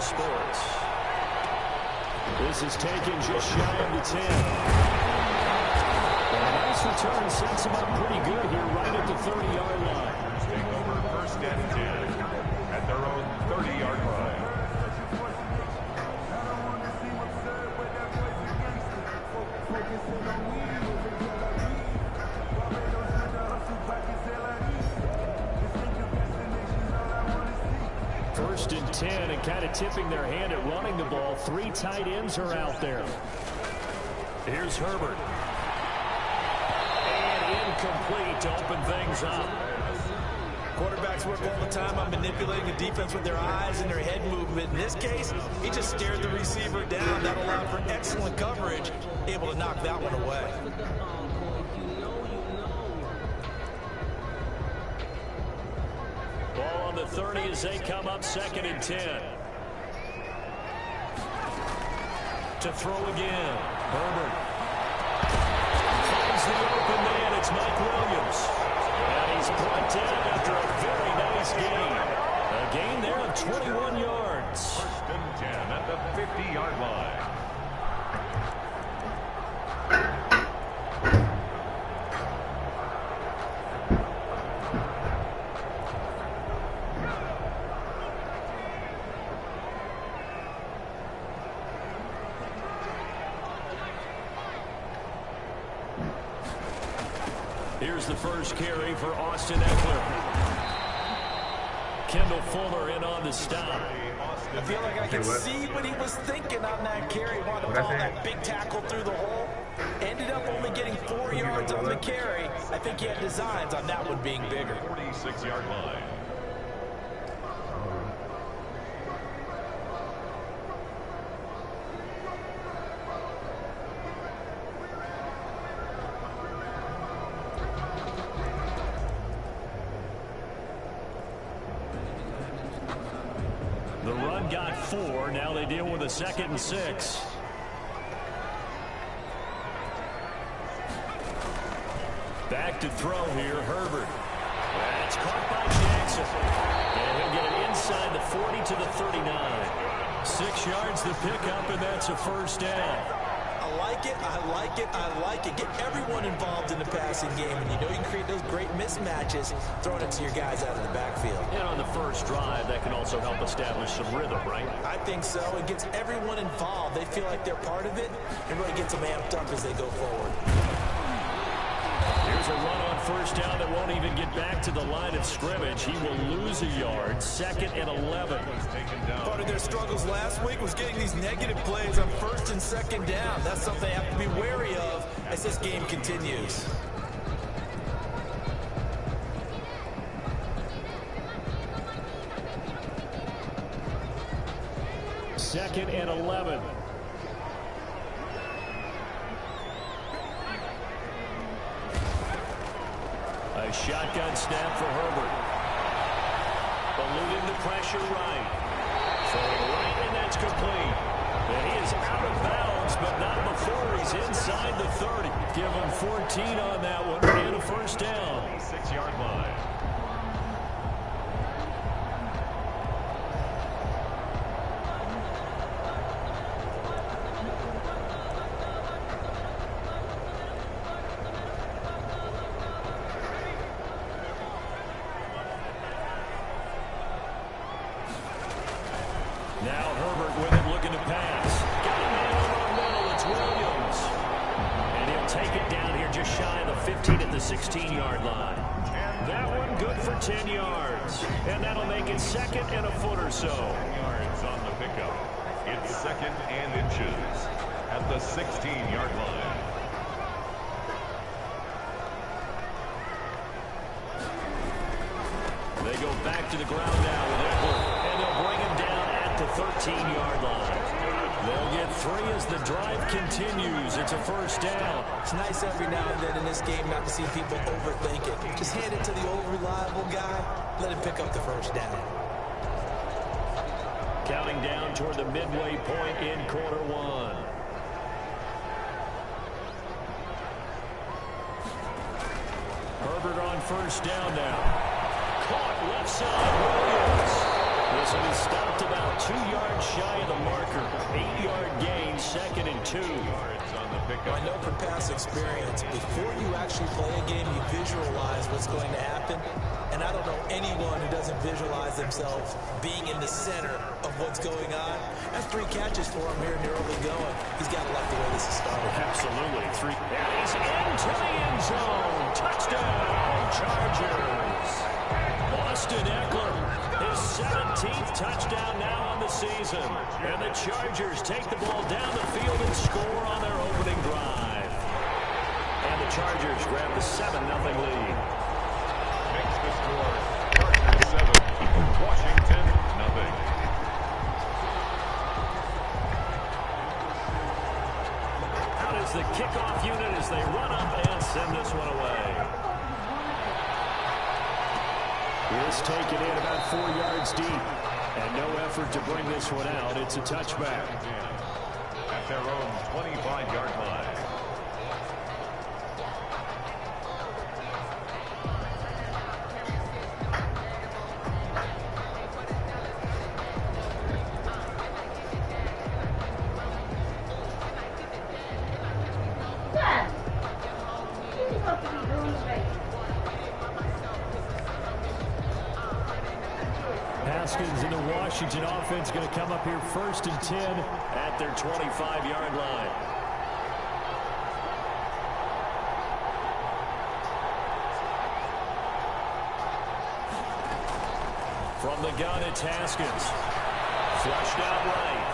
sports. This is taken just shy of the 10. And a nice return sets him up pretty good here right at the 30-yard line. Take over first and 10 at their own 30-yard line. First and 10, and kind of tipping their hand at running the ball. 3 tight ends are out there. Here's Herbert. And incomplete to open things up. Quarterbacks work all the time on manipulating the defense with their eyes and their head movement. In this case, he just stared the receiver down. That allowed for excellent coverage, able to knock that one away. Ball on the 30 as they come up 2nd and 10. To throw again. Herbert. Finds the open man. It's Mike Williams. And he's brought down after a very nice gain. A gain there of 21 yards. First and 10 at the 50-yard line. Here's the first carry for Austin Eckler. Kendall Fuller in on the stop. I feel like I can see what he was thinking on that carry. Wanted to follow that big tackle through the hole. Ended up only getting 4 yards on the carry. I think he had designs on that one being bigger. 46-yard line. The run got 4. Now they deal with a 2nd and 6. Back to throw here, Herbert. That's caught by Jackson. And he'll get it inside the 40 to the 39. 6 yards to pick up, and that's a first down. I like it, I like it, I like it. Get everyone involved in the passing game, and you know you can create those great mismatches throwing it to your guys out of the backfield. And on the first drive, that can also help establish some rhythm, right? I think so. It gets everyone involved. They feel like they're part of it, and really gets them amped up as they go forward. Here's a run on first down that won't even get back to the line of scrimmage. He will lose a yard. 2nd and 11. Part of their struggles last week was getting these negative plays on 1st and 2nd down. That's something they have to be wary of as this game continues. Second and 11. A shotgun snap for Herbert. Eluding the pressure right. Throwing right, and that's complete. And he is out of bounds, but not before he's inside the 30. Give him 14 on that one, and a first down. 6-yard line. Now Herbert with it, looking to pass. Got a man over the middle. It's Williams. And he'll take it down here just shy of the 15 at the 16-yard line. That one good for 10 yards. And that'll make it 2nd and a foot or so. 10 yards on the pickup. It's 2nd and inches at the 16-yard line. They go back to the ground now with Eckler. And they'll bring him down at the 13-yard line. They'll get 3 as the drive continues. It's a first down. It's nice every now and then in this game not to see people overthink it. Just hand it to the old reliable guy. Let him pick up the first down. Counting down toward the midway point in quarter 1. Herbert on first down now. Caught left side, Williams. This one is stopped about about 2 yards shy of the marker. 8-yard gain, 2nd and 2. I know from past experience, before you actually play a game, you visualize what's going to happen. And I don't know anyone who doesn't visualize themselves being in the center of what's going on. That's 3 catches for him here in the early going. He's got to like the way this is started. Absolutely. 3. And he's into the end zone. Touchdown, Chargers. Austin Eckler, his 17th touchdown now on the season. And the Chargers take the ball down the field and score on their opening drive. And the Chargers grab the 7-0 lead. Makes the score Chargers 7, Washington 0. Out is the kickoff unit as they run up and send this one away. Here's taken in about 4 yards deep. And no effort to bring this one out. It's a touchback. At their own 25-yard line. Haskins and the Washington offense going to come up here 1st and 10 at their 25-yard line. From the gun, it's Haskins. Flushed out right.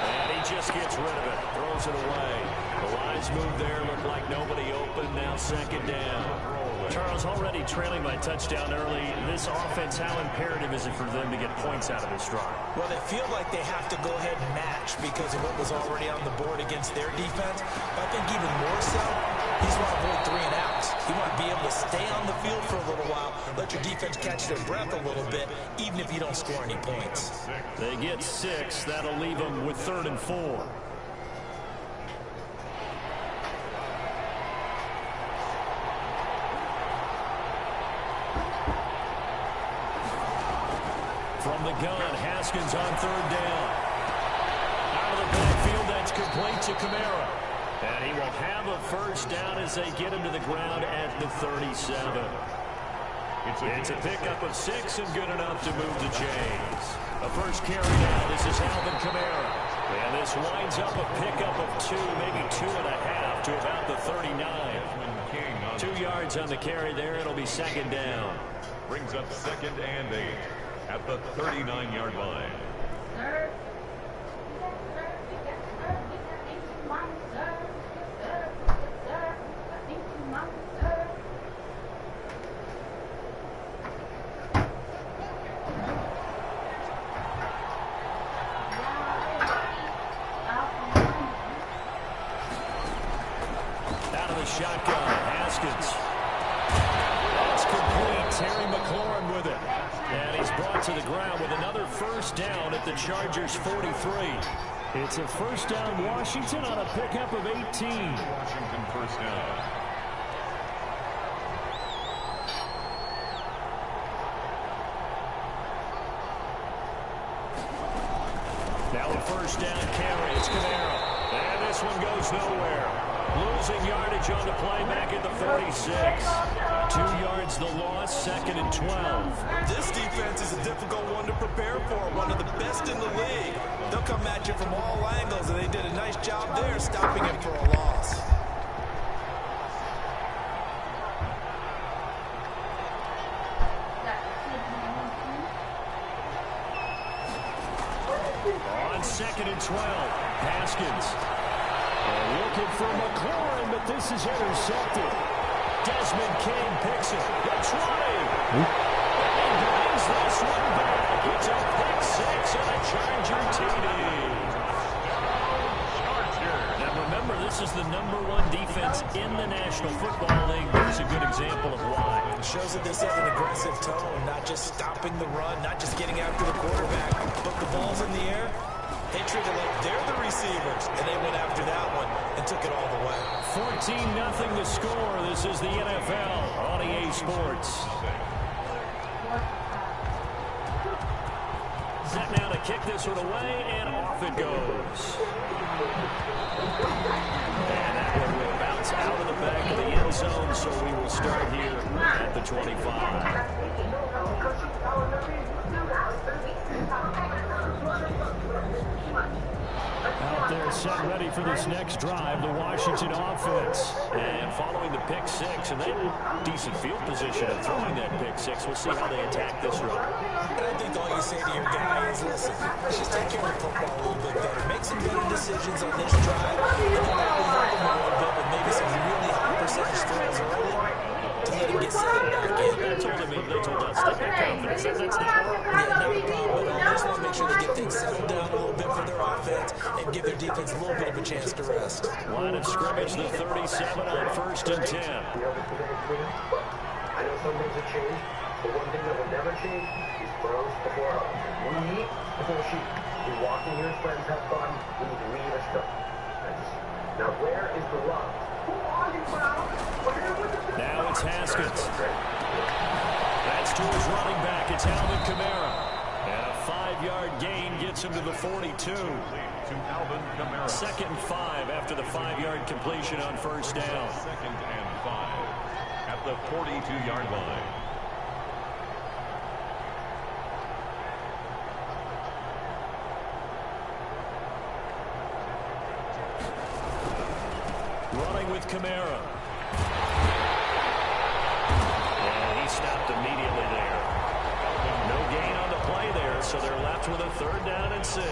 And he just gets rid of it. Throws it away. The lines move there. Look like nobody open. Now 2nd down. Charles, already trailing by touchdown early. This offense, how imperative is it for them to get points out of this drive? Well, they feel like they have to go ahead and match because of what was already on the board against their defense. But I think even more so, he's want to avoid 3 and outs. You want to be able to stay on the field for a little while, let your defense catch their breath a little bit, even if you don't score any points. They get 6. That'll leave them with 3rd and 4. From the gun, Haskins on 3rd down. Out of the backfield, that's complete to Kamara. And he will have a 1st down as they get him to the ground at the 37. It's a pickup of 6 and good enough to move the chains. A 1st carry now. This is Alvin Kamara. And this winds up a pickup of 2, maybe 2.5 to about the 39. 2 yards on the carry there. It'll be 2nd down. Brings up 2nd and 8 at the 39-yard line. Out of the shotgun, Haskins. That's complete. Terry McLaurin with it. And he's brought to the ground with another 1st down at the Chargers' 43. It's a 1st down Washington on a pickup of 18. Washington 1st down. Now a 1st down carry. It's Kamara. And this one goes nowhere. Losing yardage on the play back at the 46. 2 yards the loss, 2nd and 12. This defense is a difficult one to prepare for, one of the best in the league. They'll come at you from all angles, and they did a nice job there stopping him for a loss. On 2nd and 12, Haskins. Looking for McLaurin, but this is intercepted. Desmond King picks it. It's running. And brings this one back. It's a pick 6 on a Charger TD. Now remember, this is the #1 defense in the National Football League. Here's a good example of why. It shows that this has an aggressive tone, not just stopping the run, not just getting after the quarterback, but the ball's in the air. They treat it like they're the receivers, and they went after that one and took it all the way. 14-0 to score. This is the NFL on EA Sports. Set now to to kick this one away, and off it goes. And that one will bounce out of the back of the end zone, so we will start here at the 25. Out there set ready for this next drive, the Washington offense. And following the pick six, and they have a decent field position of throwing that pick six. We'll see how they attack this run. I think all you say to your guy is, listen, let's just take care of the football a little bit better. Make some better decisions on this drive, and then maybe help him a little bit with maybe some really high percentage throws early to let him get settled back in. They told us they had confidence. That's not not a problem at all. They just want to make sure they get things settled down a little bit for their offense and give their defense a little bit of a chance to rest. Line of scrimmage, the 37 on 1st and 10. I know some things have changed, but one thing that will never change is bros before us. We eat before sheep. We walk in here as friends, have fun. We need to leave us stuff. Now, where is the love? Now it's Haskins. That's to his running back. It's Alvin Kamara. And a 5-yard gain gets him to the 42. To Alvin Kamara. 2nd and 5 after the 5-yard completion on 1st down. 2nd and 5 at the 42-yard line. Running with Kamara. And he stopped immediately there. No gain on the play there, so they're left with a 3rd down and 6.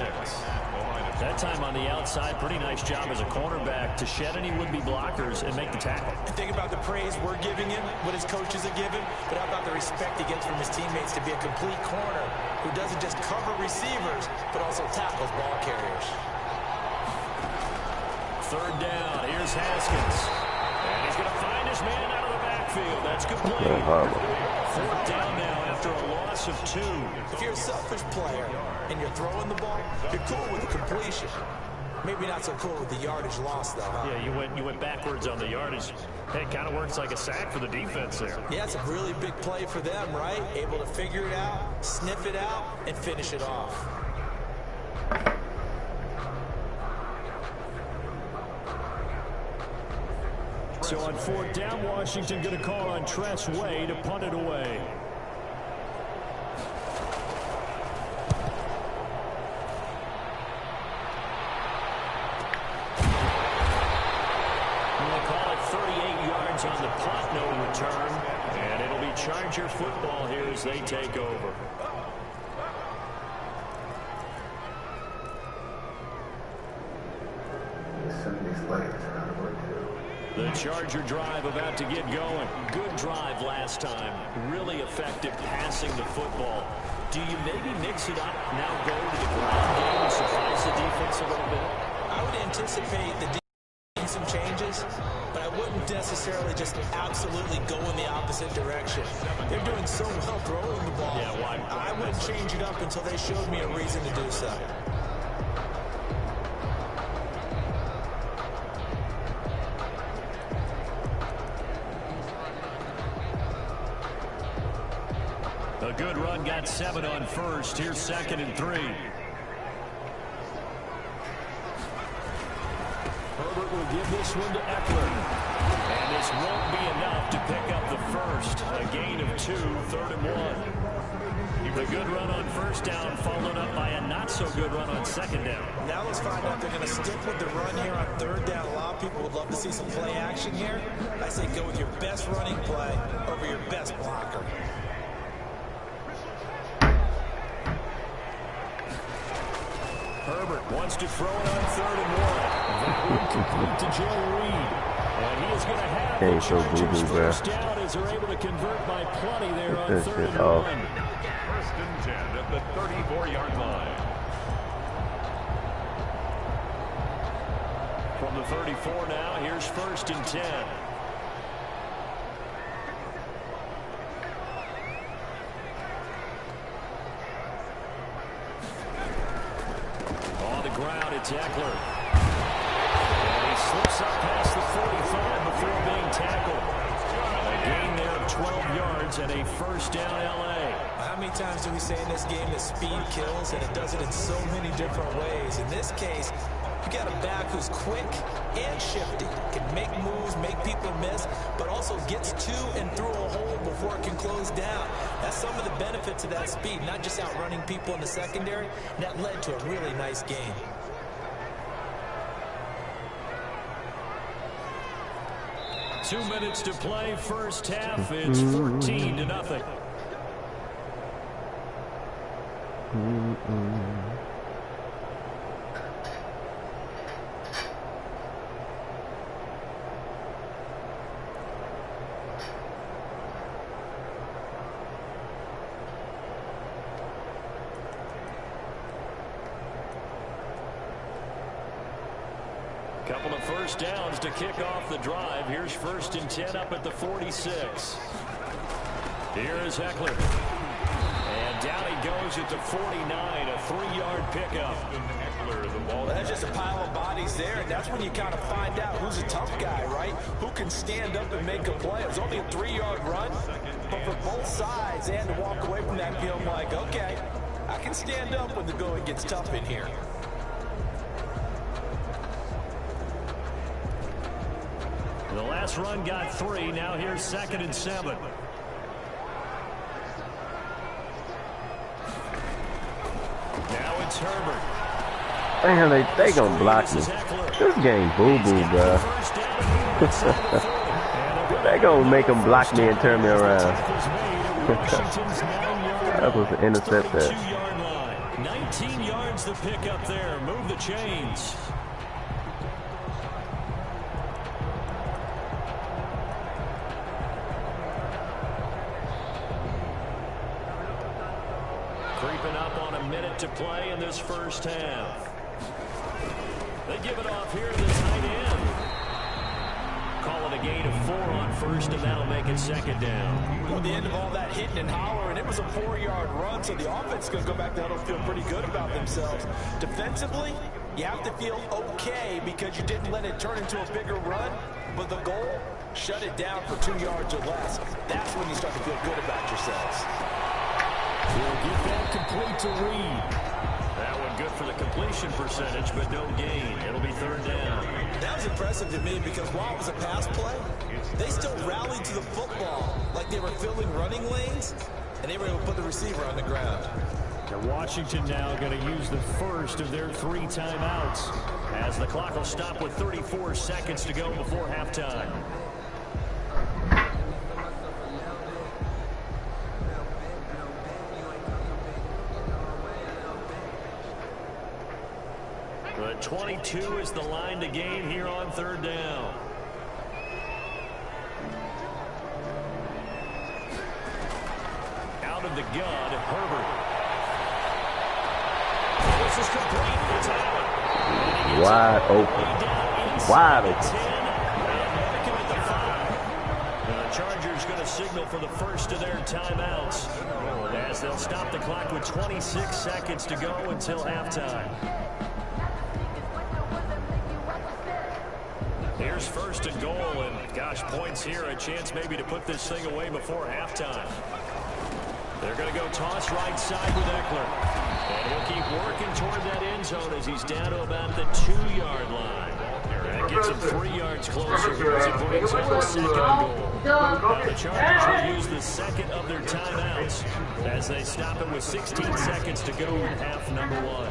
That time on the outside, pretty nice job as a cornerback to shed any would-be blockers and make the tackle. Think about the praise we're giving him, what his coaches are giving, but how about the respect he gets from his teammates to be a complete corner who doesn't just cover receivers, but also tackles ball carriers. 3rd down. Here's Haskins. And he's going to find his man out of the backfield. That's complete. 4th down now after a loss of 2. If you're a selfish player and you're throwing the ball, you're cool with the completion. Maybe not so cool with the yardage loss, though, huh? Yeah, you went backwards on the yardage. Hey, it kind of works like a sack for the defense there. Yeah, it's a really big play for them, right? Able to figure it out, sniff it out, and finish it off. So on 4th down, Washington going to call on Tress Way to punt it away. We'll call it 38 yards on the punt, no return. And it'll be Charger football here as they take over. The Charger drive about to get going. Good drive last time. Really effective passing the football. Do you maybe mix it up, now go to the ground game and surprise the defense a little bit? I would anticipate the defense making some changes, but I wouldn't necessarily just absolutely go in the opposite direction. They're doing so well throwing the ball. Yeah, why? I wouldn't change it up until they showed me a reason to do so. A good run, got 7 on 1st. Here's 2nd and 3. Herbert will give this one to Eckler. And this won't be enough to pick up the 1st. A gain of 2, 3rd and 1. A good run on 1st down, followed up by a not-so-good run on 2nd down. Now let's find out if they're going to stick with the run here on 3rd down. A lot of people would love to see some play action here. I say go with your best running play over your best blocker. Herbert wants to throw it on 3rd and 1. That one complete to Joe Reed. And he is going to have the Chargers first down as they're able to convert by plenty there on 3rd and 1. 1st and 10 at the 34-yard line. From the 34 now, here's 1st and 10. It's Eckler. And he slips up past the 45 before being tackled. A gain there of 12 yards and a first down L.A. How many times do we say in this game that speed kills, and it does it in so many different ways? In this case, you got a back who's quick and shifty, can make moves, make people miss, but also gets to and through a hole before it can close down. That's some of the benefits of that speed, not just outrunning people in the secondary. That led to a really nice game. Two minutes to play, first half. It's 14-0. Couple of first downs to kick off the drive. Here's 1st and 10 up at the 46. Here is Eckler. And down he goes at the 49, a 3-yard pickup. Well, that's just a pile of bodies there, and that's when you kind of find out who's a tough guy, right? Who can stand up and make a play. It was only a 3-yard run, but for both sides, they had to walk away from that feeling like, okay, I can stand up when the going gets tough in here. The last run got 3. Now here's 2nd and 7. Now it's Herbert. Damn, they gonna block me. This game boo-boo, bro. They gonna make them block me and turn me around. That was an interceptor. 19 yards the pick up there. Move the chains. Creeping up on a minute to play in this first half. They give it off here to the tight end. Call it a gain of 4 on first, and that'll make it 2nd down. Well, the end of all that hitting and hollering, it was a 4-yard run, so the offense is going to go back there and feel pretty good about themselves. Defensively, you have to feel okay because you didn't let it turn into a bigger run, but the goal, shut it down for 2 yards or less. That's when you start to feel good about yourselves. We'll get that complete to Reed. That one good for the completion percentage, but no gain. It'll be 3rd down. That was impressive to me because while it was a pass play, they still rallied to the football like they were filling running lanes, and they were able to put the receiver on the ground. And Washington now going to use the first of their 3 timeouts as the clock will stop with 34 seconds to go before halftime. But 22 is the line to gain here on 3rd down. Out of the gun, Herbert. This is complete. It's Allen. Wide open. Wide open. The Chargers going to signal for the first of their timeouts as they'll stop the clock with 26 seconds to go until halftime. Here's 1st and goal, and gosh, points here, a chance maybe to put this thing away before halftime. They're going to go toss right side with Eckler. And he'll keep working toward that end zone as he's down to about the 2-yard line. That gets him 3 yards closer as it brings him 2nd and goal. Now the Chargers will use the 2nd of their timeouts as they stop it with 16 seconds to go in half number 1.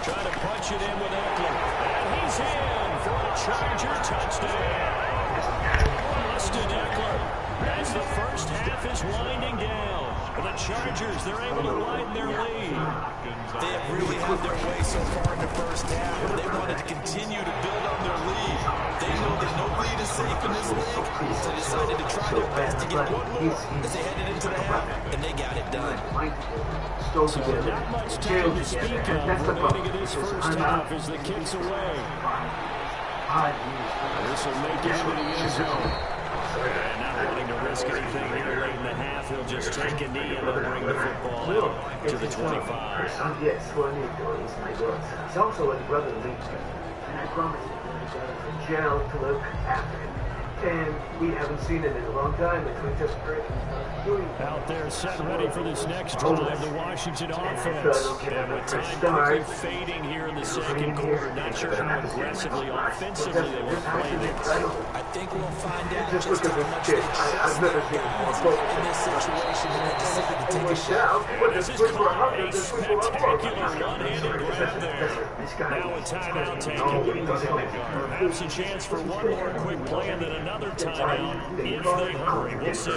Trying to punch it in with Eckler. And he's in for a Charger touchdown. Austin Eckler as the first half is winding down. For the Chargers, they're able to widen their lead. They have really had their way so far in the first half, but they wanted to continue to build on their lead. They know that no lead is safe in this league, so they decided to try their best to get one more as they headed into the half, and they got it done. So not much time to speak of remaining in this first half as the kick's away. This will make it into the end zone. And not wanting to risk risk anything here late in the half. He'll just take a knee and they'll bring the football out to the 25. Yes, Juanito is my grandson. He's also a brother to me. And I promise you, I'm going to jail to look after him. And we haven't seen it in a long time. We just break. Out there, set ready for this next drive, the Washington offense. And with time quickly fading here in the second quarter, not sure how aggressively, offensively they will play this. I think we'll find out Just just look how at much this kid. I've never seen him more focused in this situation and they decide to take a shot. This is called a spectacular one-handed grab there. Now a timeout taken. Perhaps a chance for one more quick play and then another timeout if they hurry. We'll see.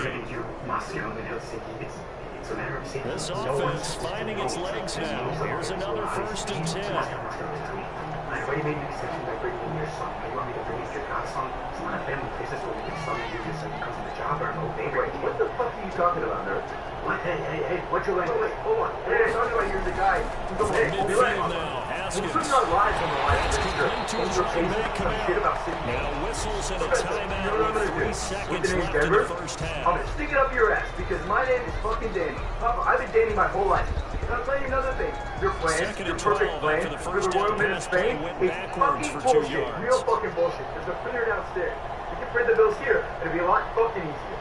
This offense finding its legs now. Here's another 1st and 10. Why do you make me exception by bringing in your son? You want me to bring in your godson? It's not a family place. That's what we can son and do this and comes in the job or no baby. Wait, what the fuck are you talking about, nerd? What? Hey, what's your language? Wait, hold on. Hey, I'm talking about you're the guy. Midfield now. Haskins. We're putting our lives on the line. That's complete to his running back command. Now whistles and a timeout with 3 seconds left in the first half. I'm gonna stick it up your ass because my name is fucking Danny. Papa, I've been Danny my whole life. And I'll tell you another thing. Your plan, your perfect plan for the Royal Men of Spain is fucking bullshit. Real fucking bullshit. There's a printer downstairs. You can print the bills here. It'll be a lot fucking easier.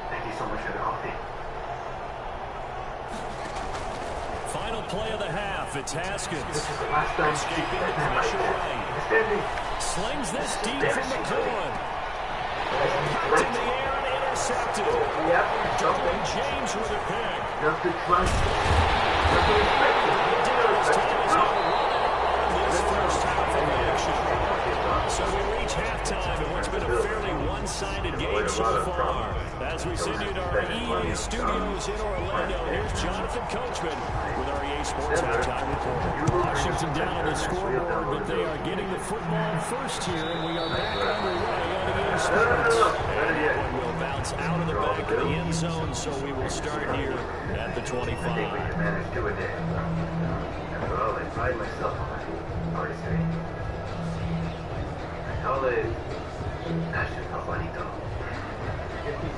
Thank you so much for the coffee. Final play of the half. It's Haskins. This is the last time. Escaping the pressure right. Slings this deep from the corner. Back in the air and intercepted. Yep. Derwin James with a pick. Just to trust. Just to respect it. This first half of action. So we reach halftime in what's been a fairly one-sided game so far. As we send you to our EA studios in Orlando, here's Jonathan Coachman with our EA Sports Halftime Report. Washington down on the scoreboard, but they are getting the football first here, and we are back underway on EA Sports. And we'll bounce out of the back of the end zone, so we will start here at the 25. Managed to a day. After all, I pride myself on my artistry. I call it passion for Juanito.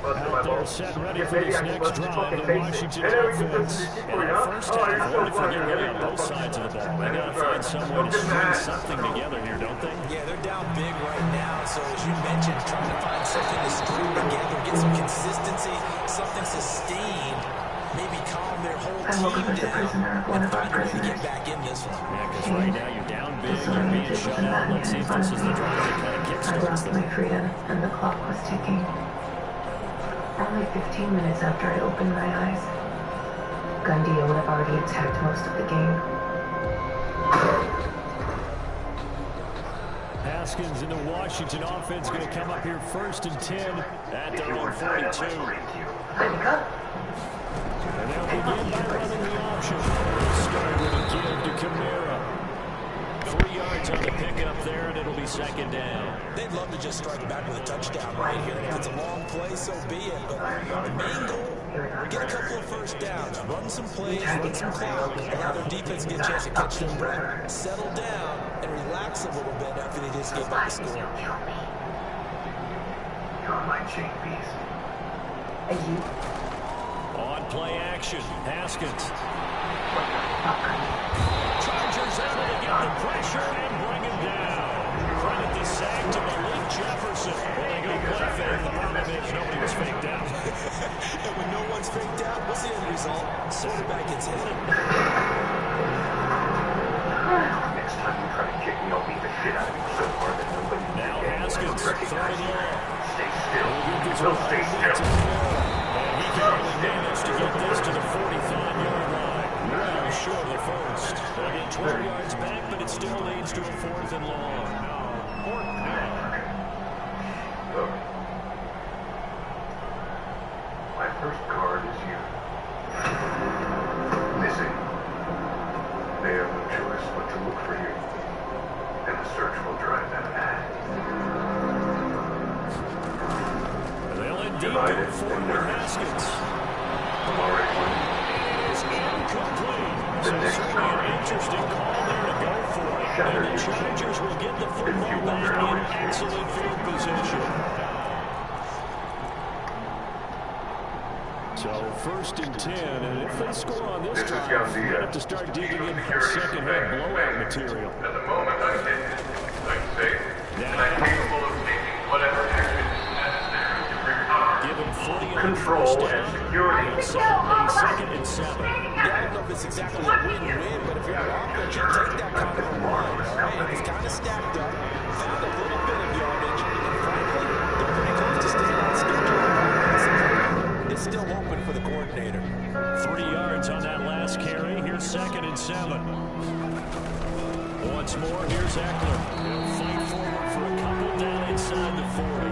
Out there, set ready for this next drive, the Washington offense. And in the first half, really forget really on both sides of the ball. They got to find some way to string something together here, don't they? Yeah, they're down big right now, so as you mentioned, trying to find something to string together, get some consistency, something sustained, maybe calm their whole team down, and find a way to get back in this one. Yeah, because right now you're down big, you're being shut out. Let's see if this is the drive that kind of kickstarts them. I lost my freedom, and the clock was ticking. Only 15 minutes after I opened my eyes, Gundia would have already attacked most of the game. Haskins in the Washington offense going to come up here 1st and 10 at their own 42. And they'll begin by running the option. Start with a give to Kamara. 3 yards on the pickup there, and it'll be 2nd down. They'd love to just strike back with a touchdown right here. And if it's a long play, so be it. But the main goal, get a couple of first downs, run some plays, run some clock, allow their defense to get a chance to catch them breath, settle down, and relax a little bit after they just gave up the score. You're my chain beast. And you? On play action, Haskins. Chargers able to get the pressure and bring him down. Credit the sack to Malik Jefferson. Well, they go play fake. The problem is nobody was faked out. And when no one's faked out, what's the end result? Quarterback gets hit. Next time you try to kick me, I'll beat the shit out of you so hard that nobody now Haskins, 3rd and long. Stay still. We'll stay still. And he can only manage to get this to the 45-yard line. Well short of the first. They'll get 12 yards back, but it still leads to a 4th and long. Look. My first card is you. Missing. They have no choice but to look for you. And the search will drive them mad. They'll indeed go forward with Haskins. I'm already winning. Is incomplete. So certainly an interesting call there to go for it. And the Chargers will get the football back in excellent field position. So 1st and 10, and if they score on this drive, we have to start digging in that second-half blowout material. At the moment, I'm safe, and I'm capable of taking whatever action is necessary to recover. Give him 40 on first down. And set up a 2nd and 7. Yeah, I don't know if it's exactly a win-win, but if you're on offense, you'll take that kind of a run, all right? It's kind of stacked up, found a little bit of yardage, and frankly, they're pretty close to staying on schedule. It's still open for the coordinator. 3 yards on that last carry. Here's 2nd and 7. Once more, here's Eckler. He'll fight forward for a couple down inside the 40.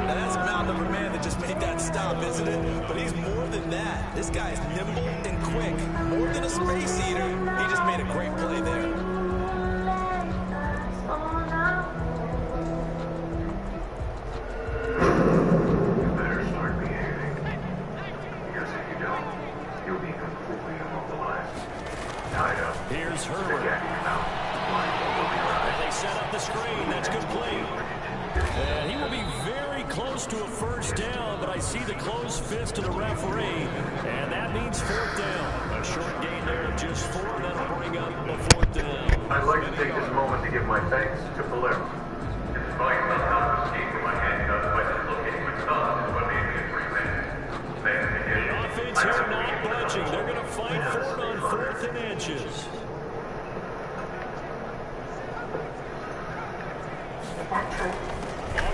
Now that's a mountain of a man that just made that stop, isn't it? But he's more than that. This guy is nimble and quick. More than a space eater. He just made a great play there. Here's Herbert. And they set up the screen. That's complete. And he will be very close to a first down, but I see the closed fist of the referee, and that means 4th down. A short gain there of just 4. That'll bring up a 4th down. I'd like to take this moment to give my thanks to Palermo. Despite not escaping my handcuffs by dislocating my thumb, is what made me a free man. Thanks to him. The offense here not budging. They're going to fight for it on 4th and inches. On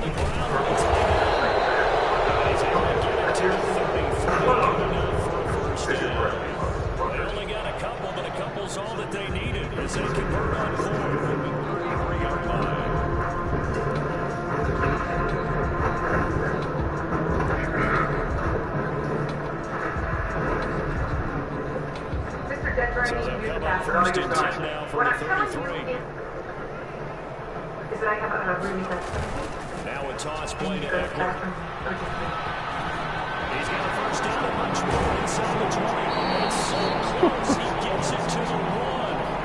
the ground, he's able to get it to the 30, 40, good enough for a first down. They only got a couple, but a couple's all that they needed as they convert on 4th. 3-yard line. So they'll come up 1st and 10 now from the 33. Is that I have a really good Now a toss play to Eckler. He's got a first down and much more inside the 20. It's so close, he gets it to the 1.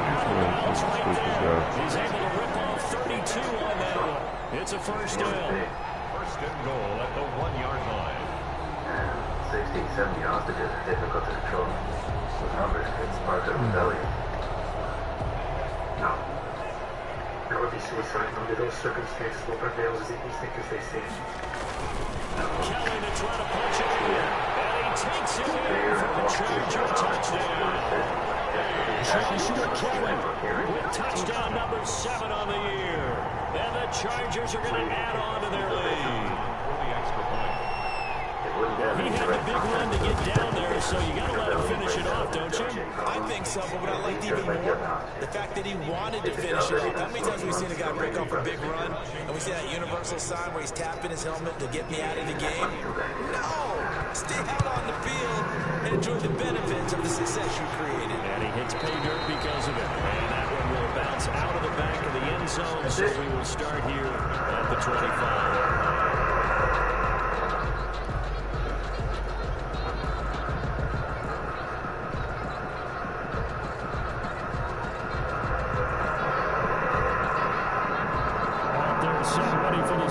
Out of bounds right there. He's able to rip off 32 on that one. It's a first down. 1st and goal at the 1-yard line. 60, 70 hostages are difficult to control. With numbers, it's part of the rebellion. No. That would be suicide under those circumstances. What prevails is the instinct as they say. Kelly to try to punch it in. And he takes it in for the Charger touchdown. Joshua Kelly with touchdown number 7 on the year. And the Chargers are going to add on to their lead. For the extra point. He had a big run to get down there, so you got to let him finish it off, don't you? I think so, but what I liked even more, the fact that he wanted to finish it off. How many times have we seen a guy break off a big run, and we see that universal sign where he's tapping his helmet to get me out of the game? No! Stay out on the field and enjoy the benefits of the success you created. And he hits pay dirt because of it. And that one will bounce out of the back of the end zone, so we will start here at the 25.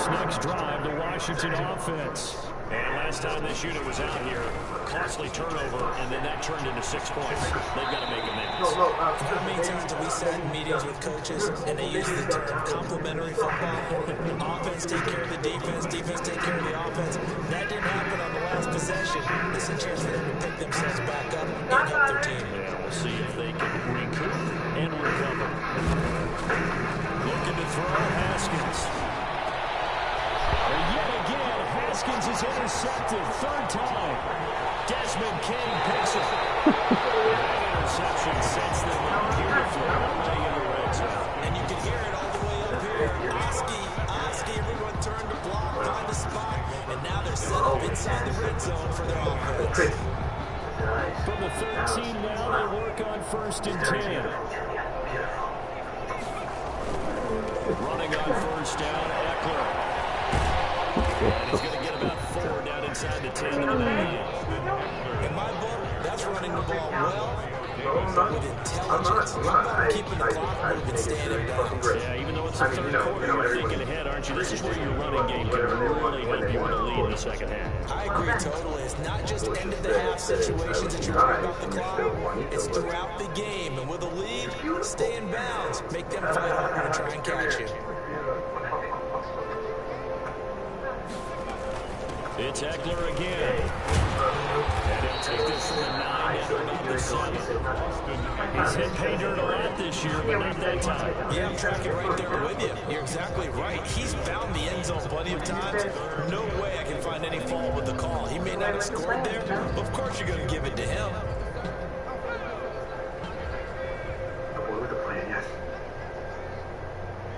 Next drive, the Washington offense. And last time this unit was out here, costly turnover, and then that turned into 6 points. They've got to make amends. How many times have we sat in meetings with coaches and they use the term complementary football? Offense take care of the defense, defense take care of the offense. That didn't happen on the last possession. This is a chance for them to pick themselves back up and help their team. Yeah, we'll see if they can recoup and recover. Looking to throw Haskins. And yet again, Haskins is intercepted. 3rd time. Desmond King picks it. That interception sets them up beautifully away in the red zone. And you can hear it all the way up here. Oski, everyone turned to block, find the spot, and now they're set up inside the red zone for their offense. From the 13 now, they work on 1st and 10. Running on 1st down, Eckler. And he's going to get about 4 down inside the 10 of the 9. In my book, that's running the ball well with intelligence. How about keeping the clock moving, standing down? Yeah, even though it's the third quarter, you're thinking ahead, aren't you? This is where your running game can really help you with a lead in the second half. I agree totally. It's not just end of the half situations that you worry about the clock. It's throughout the game. And with a lead, stay in bounds. Make them fight harder to try and catch you. It's Eckler again. And he'll take this from the 9 down to the 7. He's hit pay dirt a lot this year, but not that time. Yeah, I'm tracking right there with you. You're exactly right. He's found the end zone plenty of times. No way I can find any fault with the call. He may not have scored there, but of course you're going to give it to him.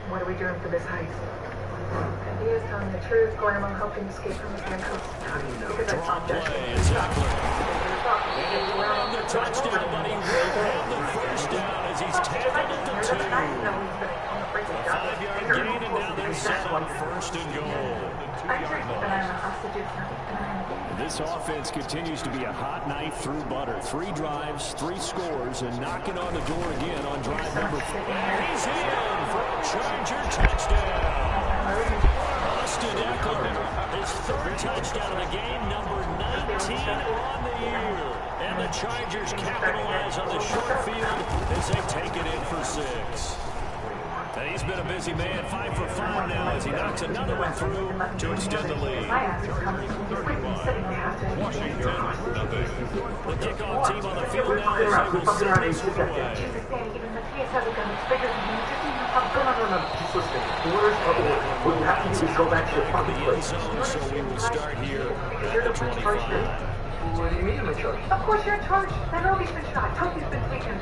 What are we doing for this heist? And he is telling the truth, going along helping escape from his handcuffs. How do you know? Because I Drop thought that. play, it's Eckler. And he will run the touchdown, but he will have the first down as he's tackled at the 2. A 5-yard gain, and now they're set on first and goal. This offense continues to be a hot knife through butter. 3 drives, 3 scores, and knocking on the door again on drive number 4. And he's in for a Charger touchdown. Austin Eckler, his 3rd touchdown of the game, number 19 on the year. And the Chargers capitalize on the short field as they take it in for 6. And he's been a busy man, 5 for 5 now as he knocks another one through to extend the lead. Washington, nothing. The kickoff team on the field now as they will send this one away. What you have to do is go back to the fucking The end place. zone, so we will start here at the 25. What do you mean I'm in charge? Of course you're in charge. That Roby's been shot. Toby's been taken.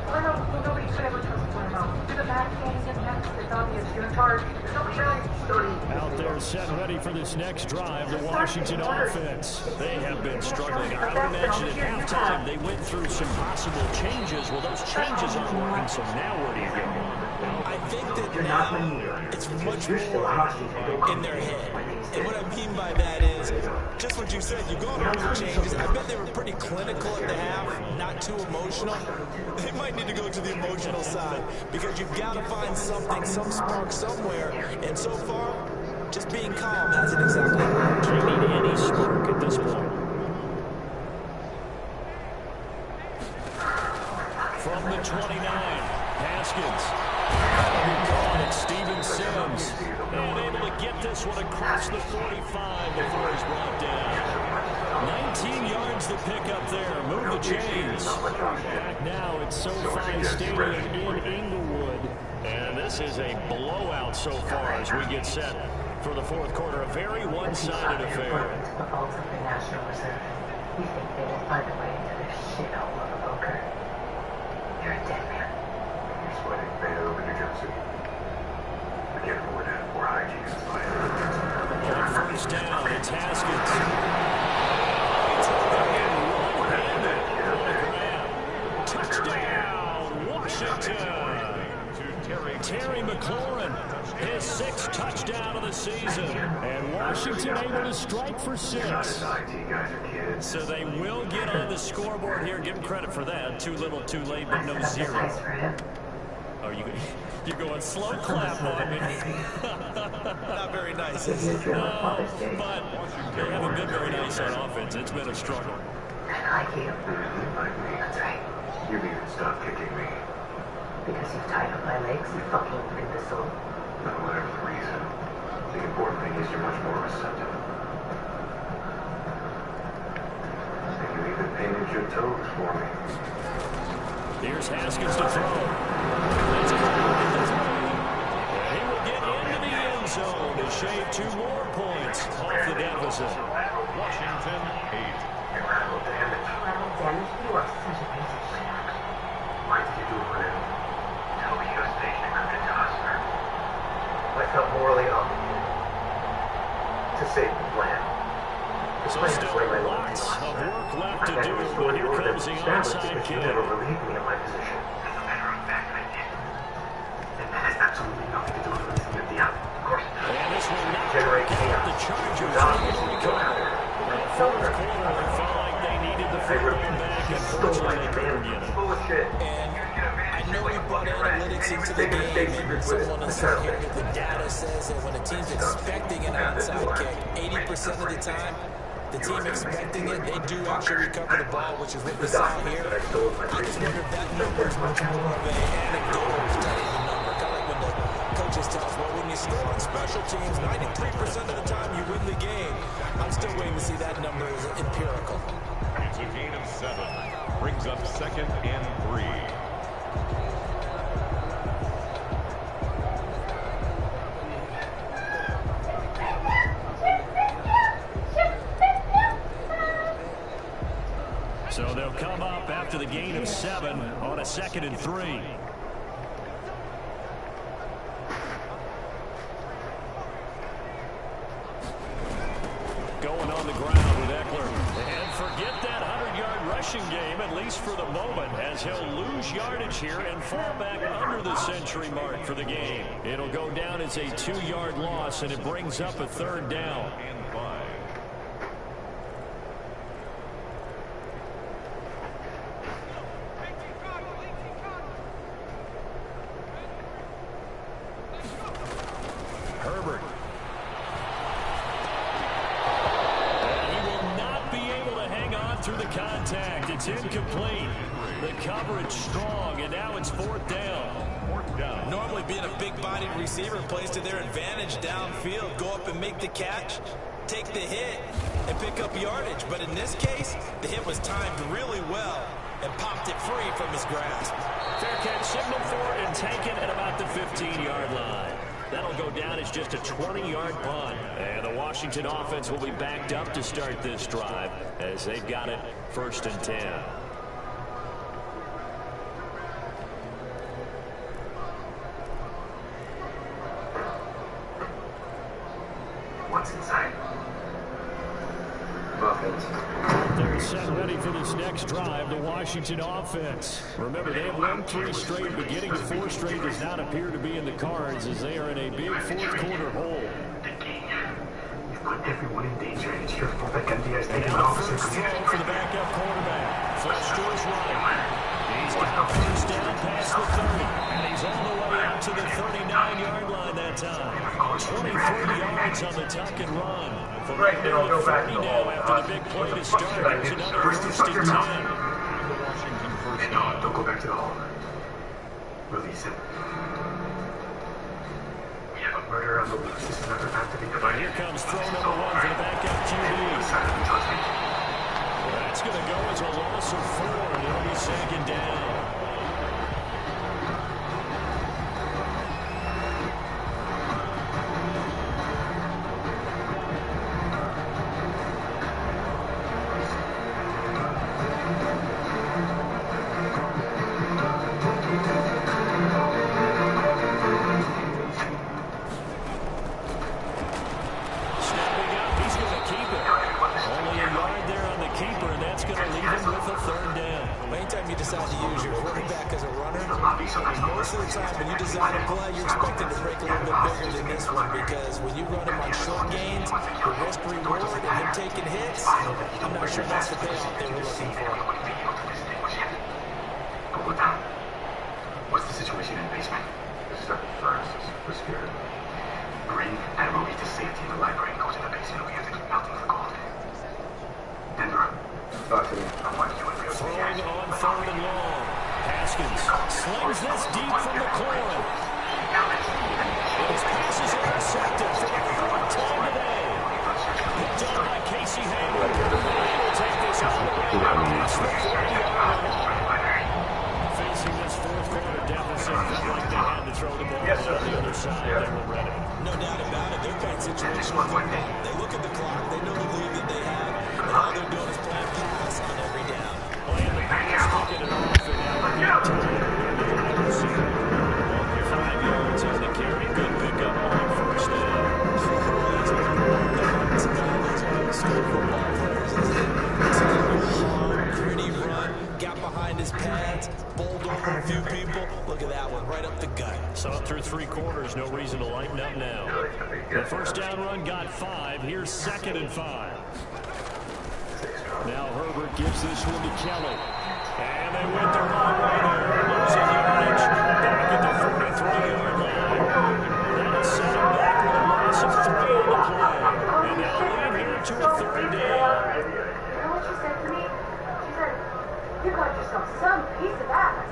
Nobody could ever trust Lermo. Do the bad things and next. It's obvious you're in charge. Nobody else. Out there set ready for this next drive, the Washington offense. They have been struggling. I would imagine at halftime they went through some possible changes. Well, those changes aren't working, so now where do you go? I think that now it's much more in their head. And what I mean by that is, just what you said, you go on those changes. I bet they were pretty clinical at the half, not too emotional. They might need to go to the emotional side because you've got to find something, some spark somewhere. And so far, just being calm hasn't exactly worked. They need any spark at this point. From the 29, Haskins. It's Steven Sims. And able to get this one across the 45 before he's brought down. 19 yards to pick up there. Move the chains. Back now at SoFi Stadium in Inglewood. And this is a blowout so far as we get set for the 4th quarter. A very one-sided affair. The vaults of the National Reserve. You think they will find a way into this shithole of a bunker? You're a dead man. You're sweating. Fade over New Jersey. Again, more hygiene is fine. On first down, it's Haskins. Touchdown, Washington. Terry McLaurin, his 6th touchdown of the season. And Washington able to strike for 6. So they will get on the scoreboard here. Give them credit for that. Too little, too late, but no 0. Are you're going slow clap on me? Not very nice. No, but they haven't been very nice on offense. It's been a struggle. I like you. Like me. That's right. You mean stop kicking me? Because you've tied up my legs, you fucking imbecile. No, whatever the reason. The important thing is you're much more receptive. And you even painted your toes for me. Here's Haskins to throw. That's a he will get into the end zone to shave 2 more points off the deficit. Washington, 8. Collateral damage. Collateral damage? You are such a piece of shit. Why did you do it for him? Toby, you staged encrypted to us, sir. I felt morally obligated to save the plan. So still lots of work left to do, but here comes the onside kick. You never relieved me of my position. As a matter of fact, I did. And that has absolutely nothing to do with releasing the out. Of course. And this will not Generate work out. chaos. The Chargers Obviously, able to recover. The 4th quarter, it felt like they needed the going back, unfortunately, they couldn't get it. And I know we brought analytics into the game, and someone has said here that the data says that when a team's expecting an onside kick, 80% of the time, the team expecting it, they do actually recover the ball, which is what we saw here. I just wonder if that number is much more of an anecdotal study of the number. Kind of like when the coaches tell us, well, when you score on special teams, 93% of the time you win the game. I'm still waiting to see that number is empirical. It's a gain of 7. Brings up 2nd and 3. So they'll come up after the gain of 7 on a 2nd and 3. Going on the ground with Eckler. And forget that 100-yard rushing game, at least for the moment, as he'll lose yardage here and fall back under the century mark for the game. It'll go down as a 2-yard loss, and it brings up a 3rd down. And 5. Herbert. He will not be able to hang on through the contact. It's incomplete. The coverage strong, and now it's 4th down. 4th down. Normally being a big-bodied receiver plays to their advantage downfield. Go up and make the catch, take the hit, and pick up yardage. But in this case, the hit was timed really well and popped it free from his grasp. Fair catch signaled for and taken at about the 15-yard line. That'll go down as just a 20-yard punt. And the Washington offense will be backed up to start this drive as they've got it 1st and 10. What's inside? Offense. They're set ready for this next drive, the Washington offense. Remember, they have won 3 straight, but getting to 4 straight does not appear to be in the cards as they are in a big 4th quarter hole. You've put everyone in danger, and it's your fault that Gandia is taking Now off. the first throw for the backup quarterback. Flips to his right. He's got a 1st down past the 30, and he's all the way out to the 39-yard line that time. 23 yards on the tuck and run. From right there, I'll go back 30 now after the big play to start. Here's another 1st and 10. The Washington 1st No, down. don't go back to the hall. Release him. We have a murder on the loose. This is another time to be And divided. here comes throw number 1 for the backup QB. That's going to go as a loss of 4, and it'll be 2nd down. Most of the time when you design a play, you're expected to break a little bit bigger than this one because when you run him on short gains, the risk reward and him taking hits, I'm not sure that's the payoff they were looking for. What's the situation in the basement? This is the furnaces. We're scared. Bring Admiral to safety in the library and go to the basement. We have to keep melting for gold. Denver. Talk to me. I want you in real Throwing on 3rd and long. Haskins slings this deep from the corner. His pass is intercepted for the 4th time today. Picked up by Casey Hayward. He'll take this all the way past the 40-yard line. Facing this 4th quarter deficit, felt like they had to throw the ball on the other side. They were ready. No doubt about it. They're playing situational football. They look at the clock. They know the lead that they have. And all they're doing is playing pass on every down. Playing the pass, taking it off, and now we're getting time. 5 yards on the carry. Good pickup on 1st down. Pretty run, got behind his pads, bowled over a few people. Look at that one, right up the gut. Saw it through 3 quarters, no reason to lighten up now. The 1st down run got 5. Here's 2nd and 5. Now Herbert gives this one to Kelly. And they went the wrong way there. Losing yardage back at the 43-yard line. That'll set him back with a loss of 3 on the play. And they'll lead here to a 3rd down. You know what she said to me? She said, you got yourself some piece of ass.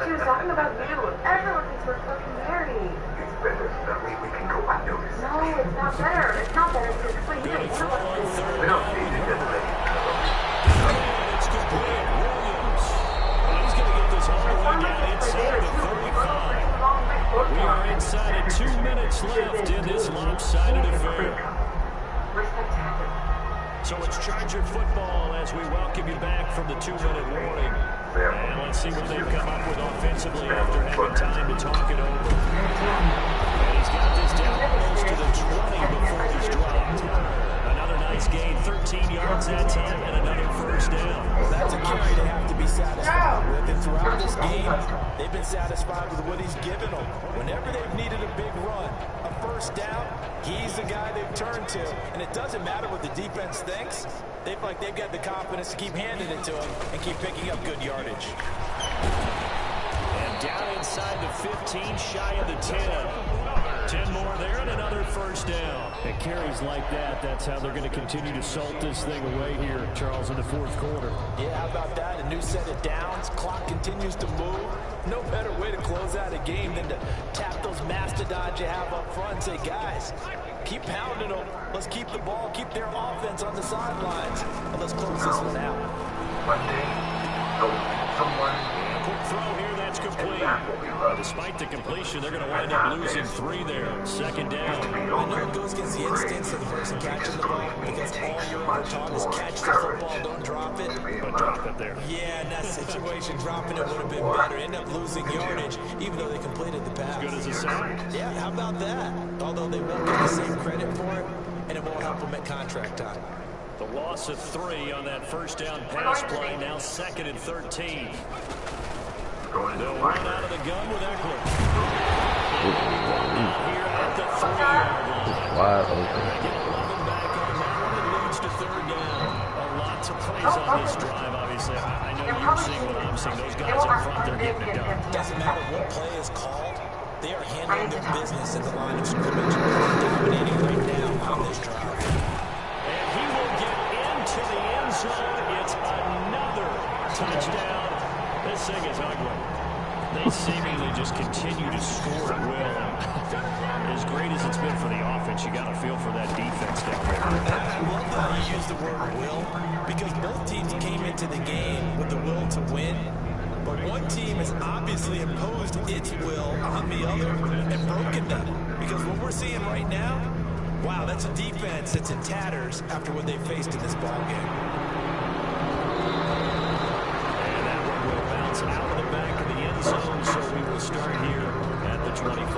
She was talking about you. Everyone thinks we're fucking married. It's better that way we can go unnoticed. No, it's not better. It's not better because it's what you Good think. throw on 3rd We don't down. need to get ready. It's complete. Williams. And he's going to get this all the way down inside the 35. We are inside of 2 minutes left in this lopsided affair. We're spectacular. So it's Charger football as we welcome you back from the 2-minute warning. And let's see what they've come up with offensively after having time to talk it over. And he's got this down close to the 20 before he's dropped. Another nice gain, 13 yards that time, and another 1st down. That's a carry they have to be satisfied with. And throughout this game, they've been satisfied with what he's given them. Whenever they've needed a big run, a 1st down, he's the guy they've turned to. And it doesn't matter what the defense thinks. They feel like they've got the confidence to keep handing it to him and keep picking up good yardage. And down inside the 15, shy of the 10. 10 more there and another 1st down. And carries like that, that's how they're going to continue to salt this thing away here, Charles, in the 4th quarter. Yeah, how about that? A new set of downs. Clock continues to move. No better way to close out a game than to tap those mastodons you have up front and say, guys, keep pounding them. Let's keep the ball, keep their offense on the sidelines. And let's close this one out. One day, someone... Quick throw here, that's complete. Despite the completion, they're going to wind up losing 3 there. 2nd down. I know it goes against the instincts of the person catching the ball because all you're ever taught is catch the football, don't drop it. But drop it there. Yeah, in that situation, dropping it would have been better. End up losing yardage, even though they completed the pass. Good as a sack. Yeah, how about that? Although they won't get the same credit for it, and it won't help them at contract time. The loss of 3 on that 1st down pass play, now 2nd and 13. They'll run out of the gun with Eckler. Here at the 3-yard line. Wide open. Get 11 back on that one. It leads to 3rd down. Lots of plays on this drive, obviously. I know you're seeing what I'm seeing. Those guys up front, they're getting it done. Doesn't matter what play is called. They are handling their business at the line of scrimmage. Dominating right now on this drive. And he will get into the end zone. It's another touchdown. This thing is ugly. They seemingly just continue to score at will. As great as it's been for the offense, you got to feel for that defense down there. I love how you use the word will, because both teams came into the game with the will to win. But one team has obviously imposed its will on the other and broken them. Because what we're seeing right now, wow, that's a defense that's in tatters after what they faced in this ballgame. And that one will bounce out of the back of the end zone, so we will start here at the 25.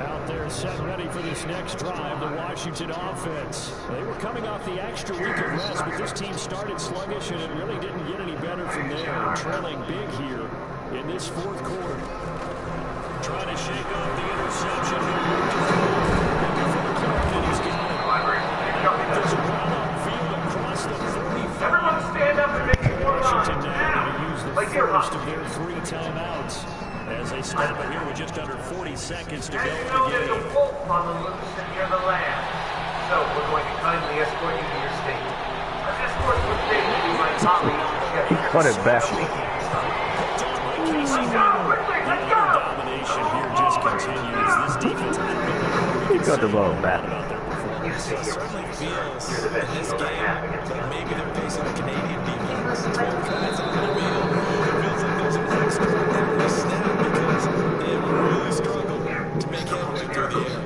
Out there set ready for this next drive, the Washington offense. They were coming off the extra week of rest, but this team started sluggish, and it really didn't get any better from there. Trailing big here in this 4th quarter. Trying to shake off the interception. He's got it. There's a run upfield across the 35. Everyone stand up and make it one Washington line. now going to use the first of their 3 timeouts as they stop it here with just under 40 seconds to go As in you know, the there's a game. wolf on the loose and near the land. So we're going to kindly escort you to your state. Our escorts will stay with you by colleagues. Put it back. Casey Newton, the domination here just continues. This defense, I don't know He got the ball back. about their performance. It certainly feels in this game like maybe they're facing a Canadian defense. 12 guys on the wheel. It feels like there's an extra every snap because they have really struggled to make headway through the air.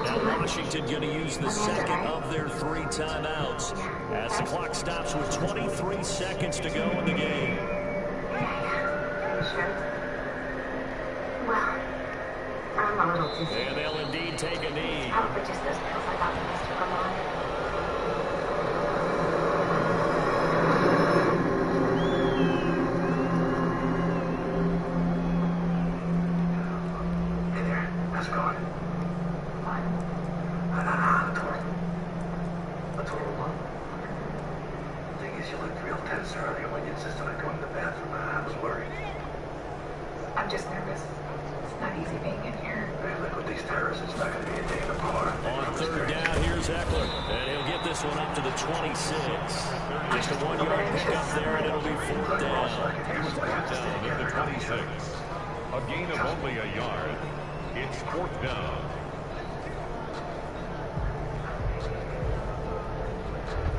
Now Washington going to use the second of their 3 timeouts as the clock stops with 23 seconds to go in the game. Well, I'm a little dizzy. And they'll indeed take a knee. Probably just those pills I got when I took them on. Hey there. Let's go. What? A total one. The thing is, you looked real tense earlier when you insisted on going to the bathroom. I was worried. I'm just nervous. It's not easy being in here. Hey, look, with these terrorists, it's not going to be a day in the park. On third down, here's Eckler. And he'll get this one up to the 26. Just a 1-yard pickup there, and it'll be fourth down. Down at the 26. A gain of only a yard. It's fourth down.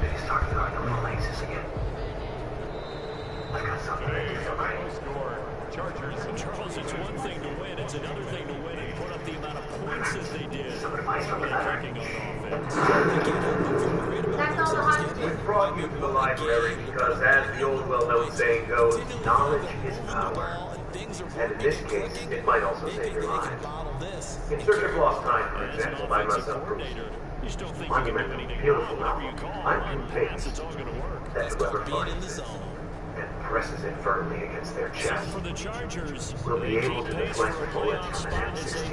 He's starting to run the little laces again. I've got something to do. Score. Chargers. Charles, it's one thing to win. It's another thing to win and put up the amount of points that they did. Some advice from the letter. Kicking on offense. That's all the hot. We brought you to the library because, as the old well-known saying goes, knowledge is power. And in this case, it might also save your life. In Search of Lost Time, for example, by Russell Bruce. Monumental, beautiful novel. I'm convinced that whoever finds it and presses it firmly against their chest For the Chargers, will be able to deflect bullets from an M16